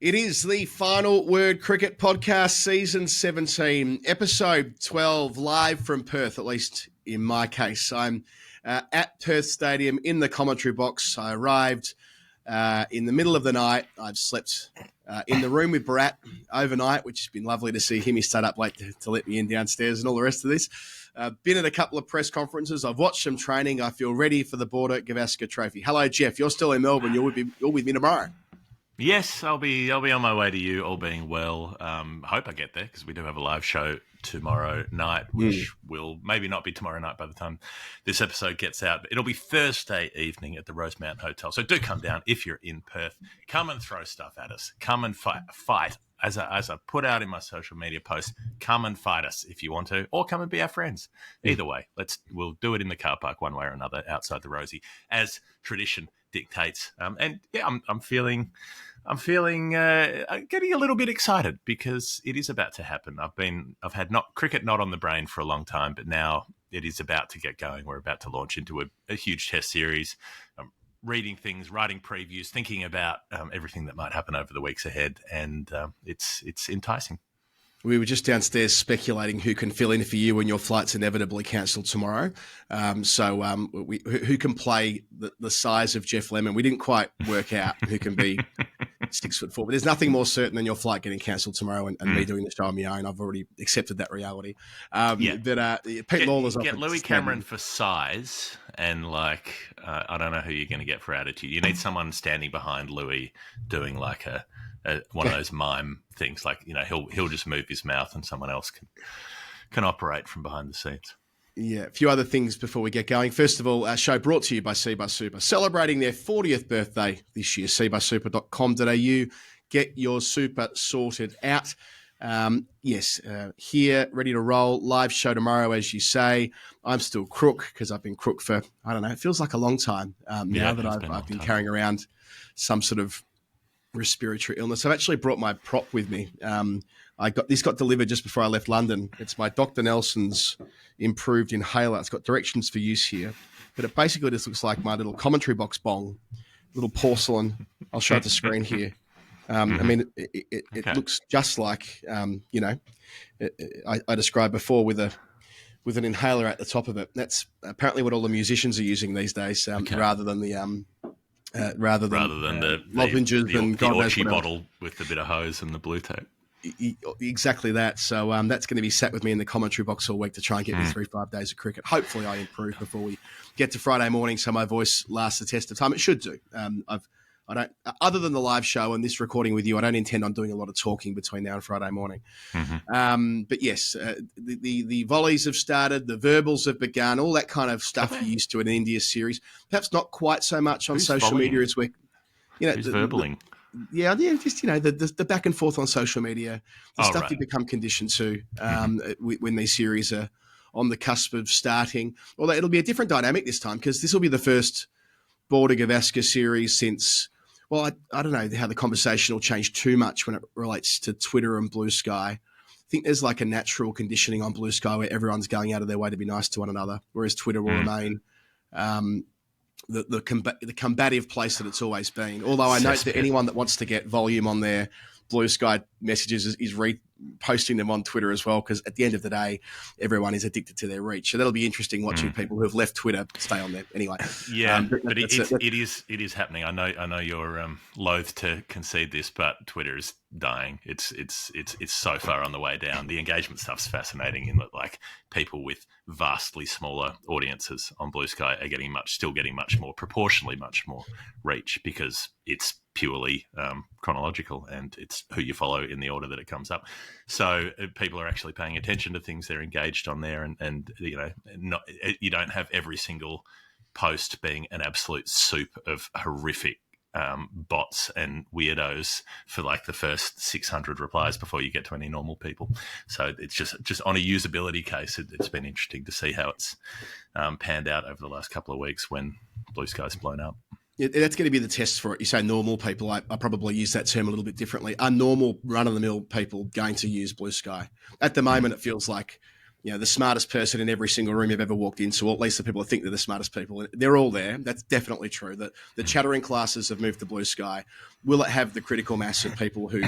It is the Final Word Cricket Podcast, Season 17, Episode 12, live from Perth, at least in my case. I'm at Perth Stadium in the commentary box. I arrived in the middle of the night. I've slept in the room with Barat overnight, which has been lovely to see him. He stayed up late to let me in downstairs and all the rest of this. Been at a couple of press conferences. I've watched some training. I feel ready for the Border Gavaskar Trophy. Hello, Geoff. You're still in Melbourne. You're with me tomorrow. Yes, I'll be on my way to you, all being well. Hope I get there because we do have a live show tomorrow night, which will maybe not be tomorrow night by the time this episode gets out. But it'll be Thursday evening at the Rosemount Hotel. So do come down if you're in Perth. Come and throw stuff at us. Come and fight. As I put out in my social media posts, come and fight us if you want to, or come and be our friends. Either way, we'll do it in the car park one way or another outside the Rosie, as tradition dictates. And yeah, I'm feeling getting a little bit excited because it is about to happen. I've had cricket not on the brain for a long time, but now it is about to get going. We're about to launch into a huge test series. Reading things, writing previews, thinking about everything that might happen over the weeks ahead, and it's enticing. We were just downstairs speculating who can fill in for you when your flight's inevitably cancelled tomorrow. Who can play the size of Geoff Lemon? We didn't quite work out who can be 6'4", but there's nothing more certain than your flight getting cancelled tomorrow and me doing the show on my own. I've already accepted that reality. Pete Lawler's get Louis Cameron for size, and I don't know who you're going to get for attitude. You need someone standing behind Louis doing like one of those mime things, he'll just move his mouth and someone else can operate from behind the scenes. Yeah, a few other things before we get going. First of all, our show brought to you by CBUS Super, celebrating their 40th birthday this year. cbussuper.com.au. Get your super sorted out. Here, ready to roll. Live show tomorrow, as you say. I'm still crook because I've been crook for, I don't know, it feels like a long time now that I've been carrying around some sort of respiratory illness. I've actually brought my prop with me. This got delivered just before I left London. It's my Dr. Nelson's improved inhaler. It's got directions for use here, but it basically just looks like my little commentary box bong, little porcelain. I'll show it the screen here. It looks just like I described before with an inhaler at the top of it. That's apparently what all the musicians are using these days, rather than the lozenges and the Orchie bottle with a bit of hose and the blue tape. Exactly that. So that's going to be sat with me in the commentary box all week to try and get me through 5 days of cricket. Hopefully I improve before we get to Friday morning so my voice lasts the test of time. It should do. I don't, other than the live show and this recording with you, I don't intend on doing a lot of talking between now and Friday morning. But yes, the volleys have started, the verbals have begun, all that kind of stuff you're used to in an India series. Perhaps not quite so much on social media as we're, who's verbling? Just the back and forth on social media, the stuff you become conditioned to when these series are on the cusp of starting. Although it'll be a different dynamic this time because this will be the first Border Gavaskar series since. Well, I don't know how the conversation will change too much when it relates to Twitter and Blue Sky. I think there's like a natural conditioning on Blue Sky where everyone's going out of their way to be nice to one another, whereas Twitter will remain the combative place that it's always been. Although I note that anyone that wants to get volume on their Blue Sky messages is reposting them on Twitter as well, because at the end of the day, everyone is addicted to their reach. So that'll be interesting watching people who have left Twitter stay on there. Anyway, it is happening. I know you're loath to concede this, but Twitter is dying. It's so far on the way down. The engagement stuff's fascinating in that people with vastly smaller audiences on Blue Sky are still getting much more reach because it's purely chronological and it's who you follow in the order that it comes up. So people are actually paying attention to things. They're engaged on there, and you don't have every single post being an absolute soup of horrific bots and weirdos for the first 600 replies before you get to any normal people. So it's just on a usability case, it's been interesting to see how it's panned out over the last couple of weeks when Blue Sky's blown up. Yeah, that's going to be the test for it. You say normal people. I probably use that term a little bit differently. Are normal, run-of-the-mill people going to use Blue Sky? At the moment, it feels like the smartest person in every single room you've ever walked into, or at least the people who think they're the smartest people. They're all there. That's definitely true. The chattering classes have moved to blue sky. Will it have the critical mass of people who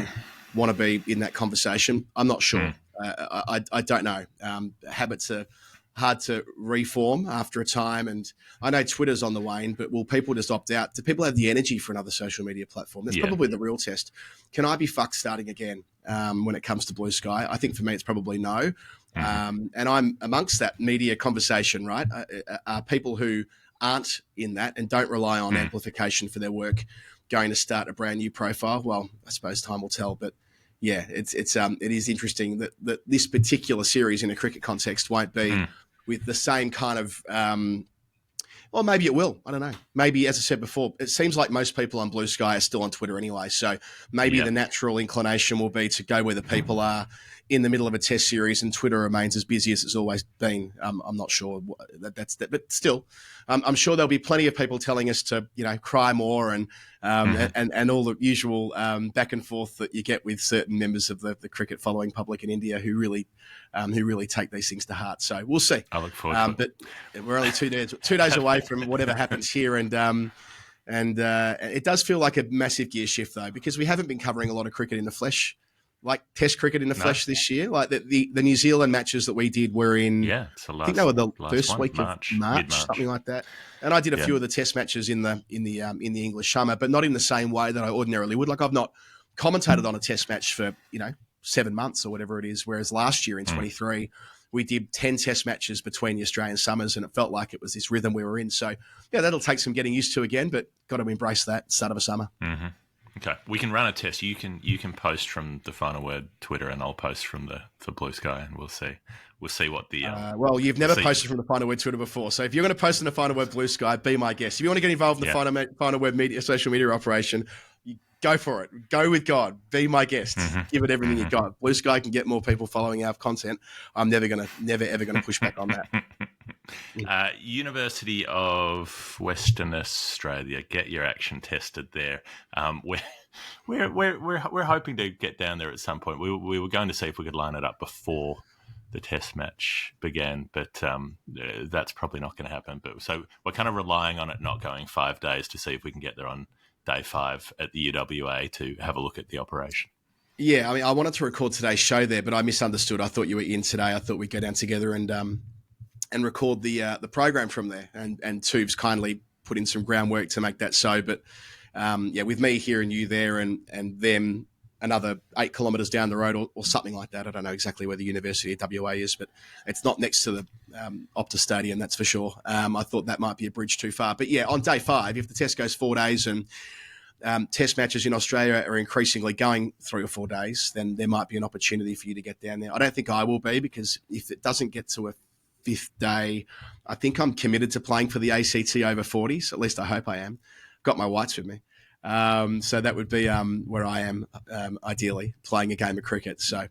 want to be in that conversation? I'm not sure. I don't know. Habits are hard to reform after a time, and I know Twitter's on the wane, but will people just opt out? Do people have the energy for another social media platform? That's probably the real test. Can I be fucked starting again when it comes to blue sky? I think for me it's probably no. And I'm amongst that media conversation, right? Are people who aren't in that and don't rely on amplification for their work going to start a brand new profile? Well, I suppose time will tell, but yeah, it is interesting that this particular series in a cricket context won't be with the same kind of, well, maybe it will. I don't know. Maybe, as I said before, it seems like most people on Blue Sky are still on Twitter anyway. So maybe the natural inclination will be to go where the people are in the middle of a test series, and Twitter remains as busy as it's always been. I'm not sure that's that, but still, I'm sure there'll be plenty of people telling us to, cry more and all the usual back and forth that you get with certain members of the cricket following public in India who really take these things to heart. So we'll see. I look forward to it. But we're only 2 days away from whatever happens here, and it does feel like a massive gear shift though, because we haven't been covering a lot of cricket in the flesh. Like Test cricket in the flesh this year, like the New Zealand matches that we did were in. I think they were the first week of March, something like that. And I did a few of the Test matches in the English summer, but not in the same way that I ordinarily would. Like I've not commentated on a Test match for 7 months or whatever it is. Whereas last year in 23, we did 10 Test matches between the Australian summers, and it felt like it was this rhythm we were in. So yeah, that'll take some getting used to again, but got to embrace that start of a summer. Mm-hmm. Okay, we can run a test. You can post from the Final Word Twitter, and I'll post from the Blue Sky, and we'll see what the. Well, you've never posted from the Final Word Twitter before, so if you're going to post in the Final Word Blue Sky, be my guest. If you want to get involved in the Final Word social media operation, you go for it. Go with God. Be my guest. Give it everything you got. Blue Sky can get more people following our content. I'm never ever gonna push back on that. University of Western Australia, get your action tested there. We're hoping to get down there at some point. We were going to see if we could line it up before the test match began, but that's probably not going to happen. But so we're kind of relying on it not going 5 days to see if we can get there on day 5 at the UWA to have a look at the operation. Yeah, I mean, I wanted to record today's show there, but I misunderstood. I thought you were in today. I thought we'd go down together and record the program from there. And Tubes kindly put in some groundwork to make that so. But with me here and you there, and them another 8 kilometres down the road or something like that. I don't know exactly where the University of WA is, but it's not next to the Optus Stadium, that's for sure. I thought that might be a bridge too far. But yeah, on day 5, if the test goes 4 days and test matches in Australia are increasingly going 3 or 4 days, then there might be an opportunity for you to get down there. I don't think I will be, because if it doesn't get to a 5th day, I think I'm committed to playing for the ACT over 40s. At least I hope I am. Got my whites with me. So that would be where I am ideally, playing a game of cricket. So,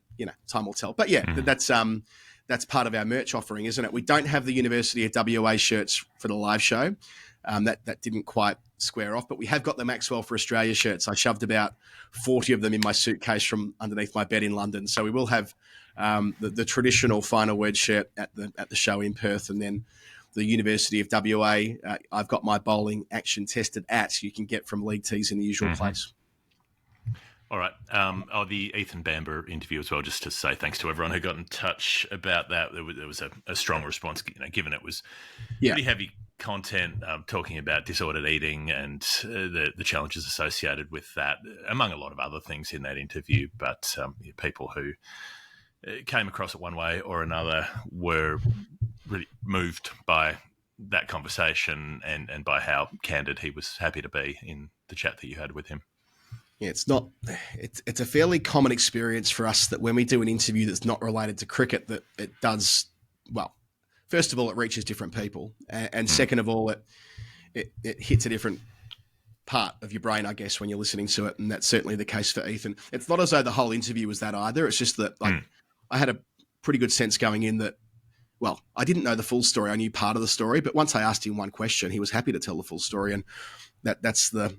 time will tell. But yeah, that's part of our merch offering, isn't it? We don't have the University of WA shirts for the live show. That didn't quite square off, but we have got the Maxwell for Australia shirts. I shoved about 40 of them in my suitcase from underneath my bed in London. So we will have the traditional Final Word shirt at the show in Perth, and then the University of WA, I've got my bowling action tested at. You can get from League Tees in the usual place. All right. The Ethan Bamber interview as well, just to say thanks to everyone who got in touch about that. There was a strong response, given it was pretty heavy content, talking about disordered eating and the challenges associated with that, among a lot of other things in that interview. But people who came across it one way or another were really moved by that conversation and by how candid he was happy to be in the chat that you had with him. Yeah, it's a fairly common experience for us that when we do an interview that's not related to cricket, that it does, well, first of all, it reaches different people. And second of all, it hits a different part of your brain, I guess, when you're listening to it. And that's certainly the case for Ethan. It's not as though the whole interview was that either. It's just that I had a pretty good sense going in that, well, I didn't know the full story. I knew part of the story, but once I asked him one question, he was happy to tell the full story. And that's the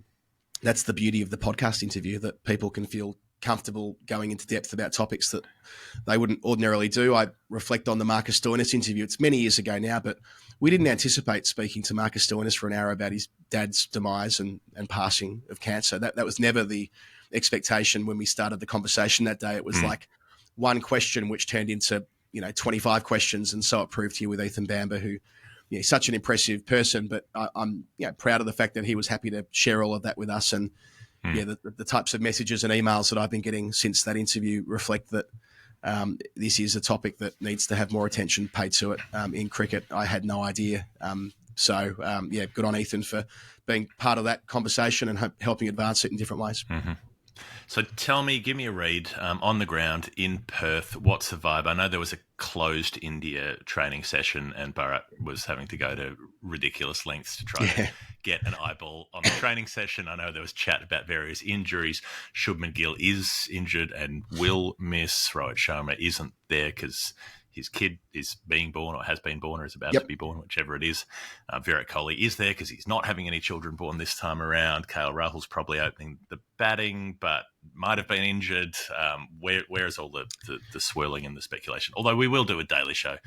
beauty of the podcast interview, that people can feel comfortable going into depth about topics that they wouldn't ordinarily do. I reflect on the Marcus Stoinis interview. It's many years ago now, but we didn't anticipate speaking to Marcus Stoinis for an hour about his dad's demise and passing of cancer. That was never the expectation when we started the conversation that day. It was like one question which turned into 25 questions, and so it proved here with Ethan Bamber, who he's such an impressive person. But I'm proud of the fact that he was happy to share all of that with us. And the types of messages and emails that I've been getting since that interview reflect that this is a topic that needs to have more attention paid to it in cricket. I had no idea. So good on Ethan for being part of that conversation and helping advance it in different ways. Mm-hmm. So tell me, give me a read on the ground in Perth. What's the vibe? I know there was a closed India training session and Bharat was having to go to ridiculous lengths to try to get an eyeball on the training session. I know there was chat about various injuries. Shubman Gill is injured and will miss. Rohit Sharma isn't there because his kid is being born or has been born or is about to be born, whichever it is. Virat Kohli is there because he's not having any children born this time around. KL Rahul's probably opening the batting, but might have been injured. Where is all the swirling and the speculation? Although we will do a daily show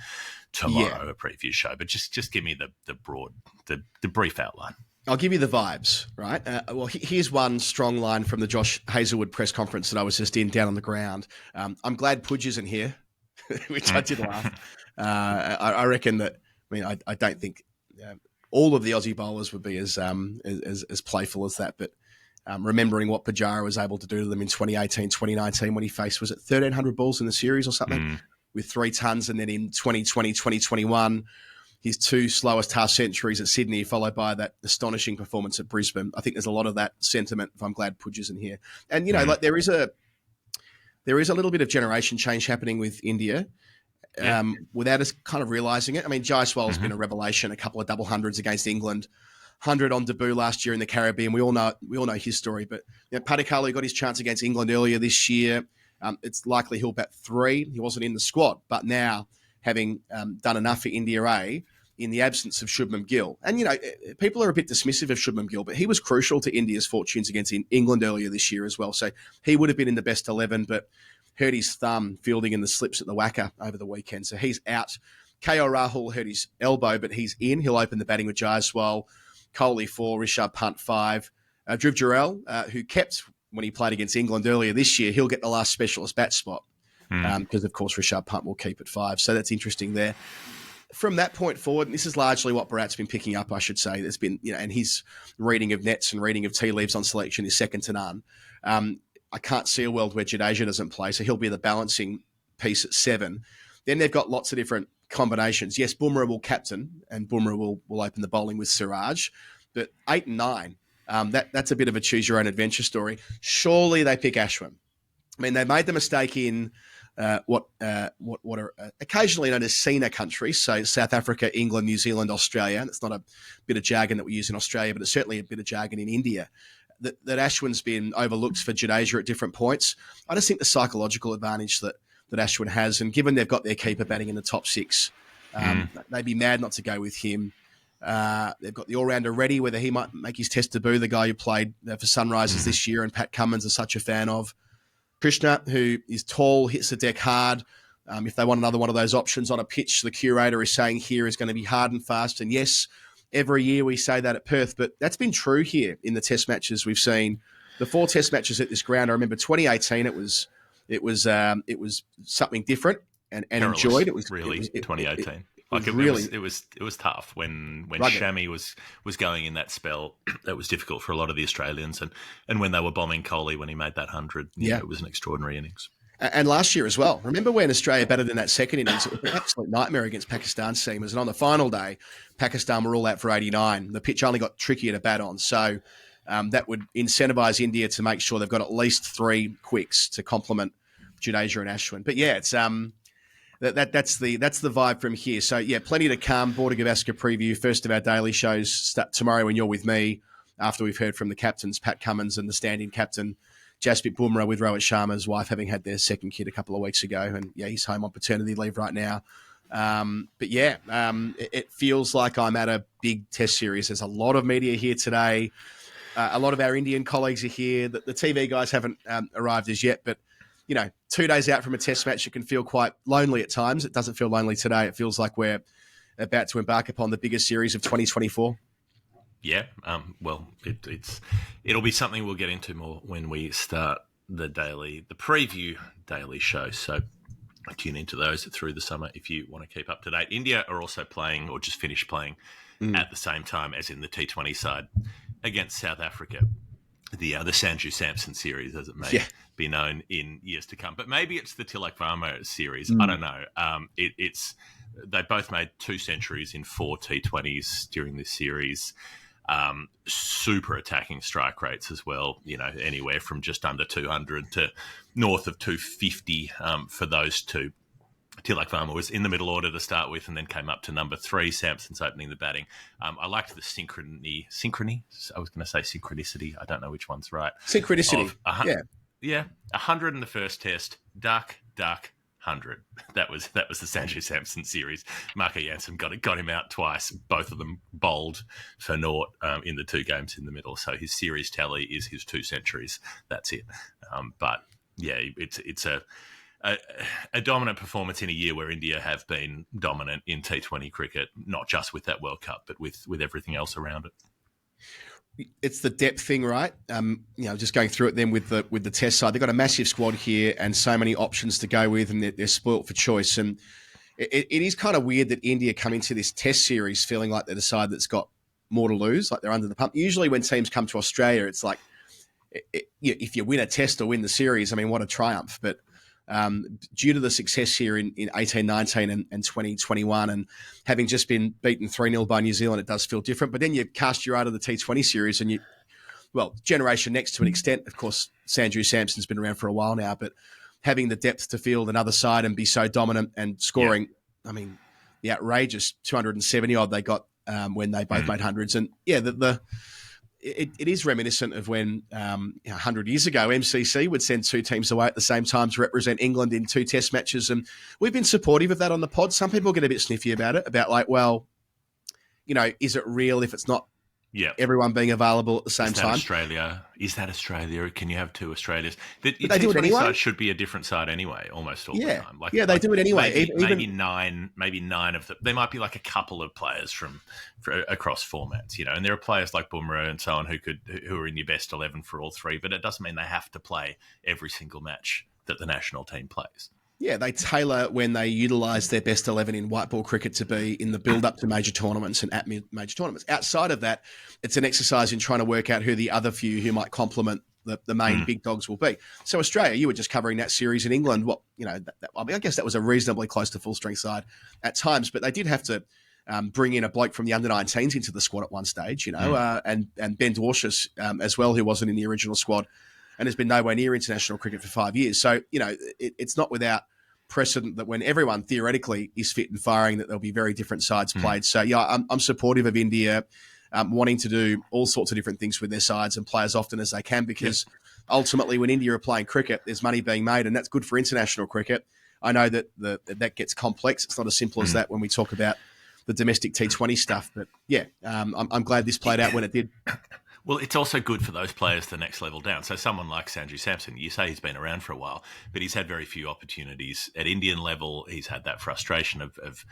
tomorrow, a preview show, but just give me the brief outline. I'll give you the vibes, right? Here's one strong line from the Josh Hazlewood press conference that I was just in down on the ground. I'm glad Pudge isn't here. Which I did laugh. I reckon that. I don't think all of the Aussie bowlers would be as playful as that. But remembering what Pujara was able to do to them in 2018, 2019, when he faced 1,300 balls in the series or something with 3 tons, and then in 2020, 2021, his 2 slowest half centuries at Sydney, followed by that astonishing performance at Brisbane. I think there's a lot of that sentiment. If I'm glad Pudge isn't here, and there is a little bit of generation change happening with India without us kind of realising it. I mean, Jaiswal's been a revelation, a couple of double hundreds against England, 100 on debut last year in the Caribbean. We all know his story. But Padikali got his chance against England earlier this year. It's likely he'll bat 3. He wasn't in the squad. But now, having done enough for India A, in the absence of Shubman Gill. And, people are a bit dismissive of Shubman Gill, but he was crucial to India's fortunes against England earlier this year as well. So he would have been in the best 11, but hurt his thumb fielding in the slips at the Wacker over the weekend. So he's out. KL Rahul hurt his elbow, but he's in. He'll open the batting with Jaiswal. Kohli 4, Rishabh Pant 5. Dhruv Jurel, who kept when he played against England earlier this year, he'll get the last specialist bat spot because, of course, Rishabh Pant will keep at 5. So that's interesting there. From that point forward, and this is largely what Bharat's been picking up, I should say. There's been, and his reading of nets and reading of tea leaves on selection is second to none. I can't see a world where Jadeja doesn't play, so he'll be the balancing piece at 7. Then they've got lots of different combinations. Yes, Bumrah will captain, and Bumrah will open the bowling with Siraj. But 8 and 9, that's a bit of a choose-your-own-adventure story. Surely they pick Ashwin. I mean, they made the mistake in what are occasionally known as SENA countries, so South Africa, England, New Zealand, Australia. And it's not a bit of jargon that we use in Australia, but it's certainly a bit of jargon in India. That Ashwin's been overlooked for Jadeja at different points. I just think the psychological advantage that Ashwin has, and given they've got their keeper batting in the top 6, they'd be mad not to go with him. They've got the all-rounder ready, whether he might make his test debut, the guy who played for Sunrisers this year and Pat Cummins is such a fan of. Krishna, who is tall, hits the deck hard. If they want another one of those options on a pitch, the curator is saying here is going to be hard and fast. And yes, every year we say that at Perth, but that's been true here in the test matches we've seen. The 4 test matches at this ground, I remember 2018, it was something different and enjoyed. It was really 2018. It was tough when Shami was going in that spell. That was difficult for a lot of the Australians, and when they were bombing Kohli when he made that 100, it was an extraordinary innings. And last year as well. Remember when Australia batted in that second innings? It was an absolute nightmare against Pakistan's seamers. And on the final day, Pakistan were all out for 89. The pitch only got trickier to bat on. So that would incentivise India to make sure they've got at least 3 quicks to complement Jadeja and Ashwin. But yeah, it's that's the vibe from here. So yeah, plenty to come. Border Gavaskar preview, first of our daily shows, start tomorrow when you're with me, after we've heard from the captains, Pat Cummins and the stand-in captain, Jasprit Bumrah, with Rohit Sharma's wife having had their second kid a couple of weeks ago. And yeah, he's home on paternity leave right now. But yeah, it feels like I'm at a big test series. There's a lot of media here today. A lot of our Indian colleagues are here. The TV guys haven't arrived as yet, but 2 days out from a test match, it can feel quite lonely at times. It doesn't feel lonely today. It feels like we're about to embark upon the biggest series of 2024. Yeah, it'll be something we'll get into more when we start the preview daily show. So tune into those through the summer if you want to keep up to date. India are also playing, or just finished playing, at the same time as in the T20 side against South Africa. The Sanju Samson series, as it may be known in years to come. But maybe it's the Tilak Varma series. I don't know. They both made 2 centuries in 4 T20s during this series. Super attacking strike rates as well, anywhere from just under 200 to north of 250 for those two. Tilak Varma was in the middle order to start with and then came up to number 3. Samson's opening the batting. I liked the synchrony. I was going to say synchronicity. I don't know which one's right. Synchronicity. Yeah. 100 in the first test. Duck, 100. That was the Sanju Samson series. Marco Jansen got him out twice. Both of them bowled for naught in the 2 games in the middle. So his series tally is his 2 centuries. That's it. But yeah, it's a dominant performance in a year where India have been dominant in T20 cricket, not just with that World Cup, but with everything else around it. It's the depth thing, right? Just going through it then with the test side, they've got a massive squad here and so many options to go with, and they're spoilt for choice. And it is kind of weird that India come into this test series feeling like they're the side that's got more to lose, like they're under the pump. Usually when teams come to Australia, it's like if you win a test or win the series, I mean, what a triumph. But due to the success here in 18-19 and 2021 and having just been beaten 3-0 by New Zealand, it does feel different. But then you cast your eye to the T20 series and Generation Next to an extent. Of course, Sanju Samson's been around for a while now, but having the depth to field another side and be so dominant and scoring, I mean, the outrageous 270 odd they got when they both made hundreds. And it is reminiscent of when 100 years ago, MCC would send 2 teams away at the same time to represent England in 2 test matches. And we've been supportive of that on the pod. Some people get a bit sniffy about it, about like, well, is it real if it's not everyone being available at the same time? Is that Australia? Can you have 2 Australias? The they do it anyway. Side should be a different side anyway, almost all the time. They do it anyway. Maybe 9 of them. There might be like a couple of players from across formats, and there are players like Bumrah and so on who are in your best 11 for all 3, but it doesn't mean they have to play every single match that the national team plays. Yeah, they tailor when they utilise their best 11 in white ball cricket to be in the build-up to major tournaments and at major tournaments. Outside of that, it's an exercise in trying to work out who the other few who might complement the main big dogs will be. So Australia, you were just covering that series in England. I guess that was a reasonably close to full-strength side at times, but they did have to bring in a bloke from the under-19s into the squad at one stage, and Ben Dwarshuis as well, who wasn't in the original squad, and has been nowhere near international cricket for 5 years. So, it's not without precedent that when everyone theoretically is fit and firing, that there'll be very different sides played. So, I'm supportive of India wanting to do all sorts of different things with their sides and play as often as they can, because ultimately when India are playing cricket, there's money being made, and that's good for international cricket. I know that that gets complex. It's not as simple as that when we talk about the domestic T20 stuff. But, I'm glad this played out when it did. Well, it's also good for those players the next level down. So someone like Sanju Samson, you say he's been around for a while, but he's had very few opportunities at Indian level. He's had that frustration of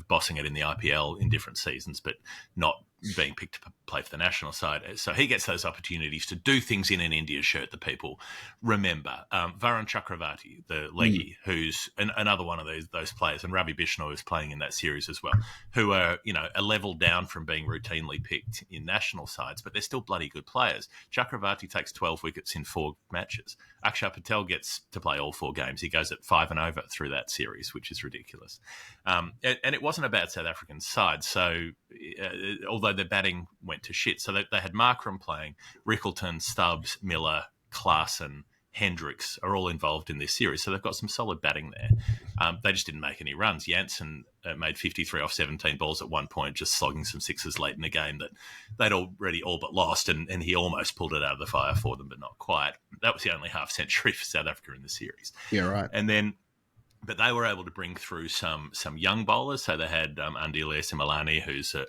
bossing it in the IPL in different seasons, but not being picked to play for the national side. So he gets those opportunities to do things in an India shirt that people remember. Varun Chakravarti, the leggy, who's another one of those players, and Ravi Bishnoi is playing in that series as well, who are, a level down from being routinely picked in national sides, but they're still bloody good players. Chakravarti takes 12 wickets in 4 matches. Akshar Patel gets to play all 4 games. He goes at 5 and over through that series, which is ridiculous. And it wasn't a bad South African side. So although their batting went to shit, so they had Markram playing, Rickleton, Stubbs, Miller, Klaasen, Hendricks are all involved in this series. So they've got some solid batting there. They just didn't make any runs. Jansen made 53 off 17 balls at one point, just slogging some sixes late in a game that they'd already all but lost, and he almost pulled it out of the fire for them, but not quite. That was the only half century for South Africa in the series. Yeah, right. But they were able to bring through some young bowlers. So they had Andile Similani, who's a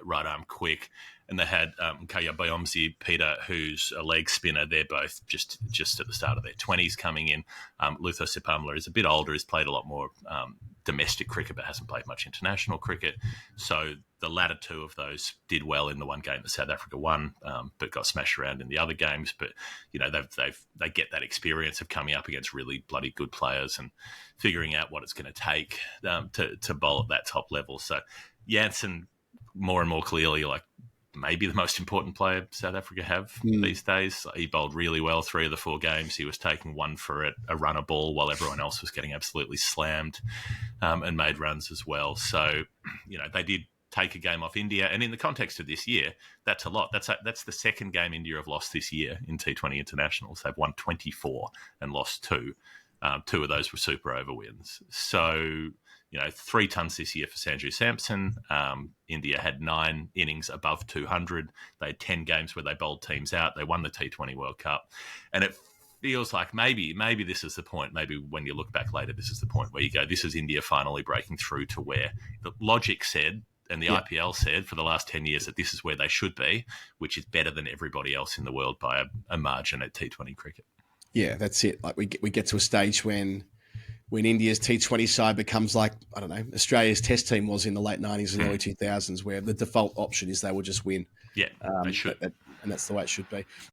right arm quick. and they had Kaya Bayomsi Peter, who's a leg spinner. They're both just at the start of their 20s coming in. Luther Sipamla is a bit older, has played a lot more domestic cricket, but hasn't played much international cricket. So the latter two of those did well in the one game that South Africa won, but got smashed around in the other games. But they get that experience of coming up against really bloody good players and figuring out what it's going to take to bowl at that top level. So Jansen, more and more clearly, like maybe the most important player South Africa have these days. He bowled really well 3 of the 4 games. He was taking one for a runner ball while everyone else was getting absolutely slammed, and made runs as well. So, they did take a game off India. And in the context of this year, that's a lot. That's the second game India have lost this year in T20 Internationals. They've won 24 and lost 2. 2 of those were super over wins. So, 3 tons this year for Sanju Samson. India had 9 innings above 200. They had 10 games where they bowled teams out. They won the T20 World Cup. And it feels like maybe this is the point. Maybe when you look back later, this is the point where you go, this is India finally breaking through to where the logic said and the IPL said for the last 10 years that this is where they should be, which is better than everybody else in the world by a margin at T20 cricket. Yeah, that's it. Like we get to a stage when India's T20 side becomes like, I don't know, Australia's test team was in the late 90s and early 2000s, where the default option is they will just win. Yeah, they should. And that's the way it should be.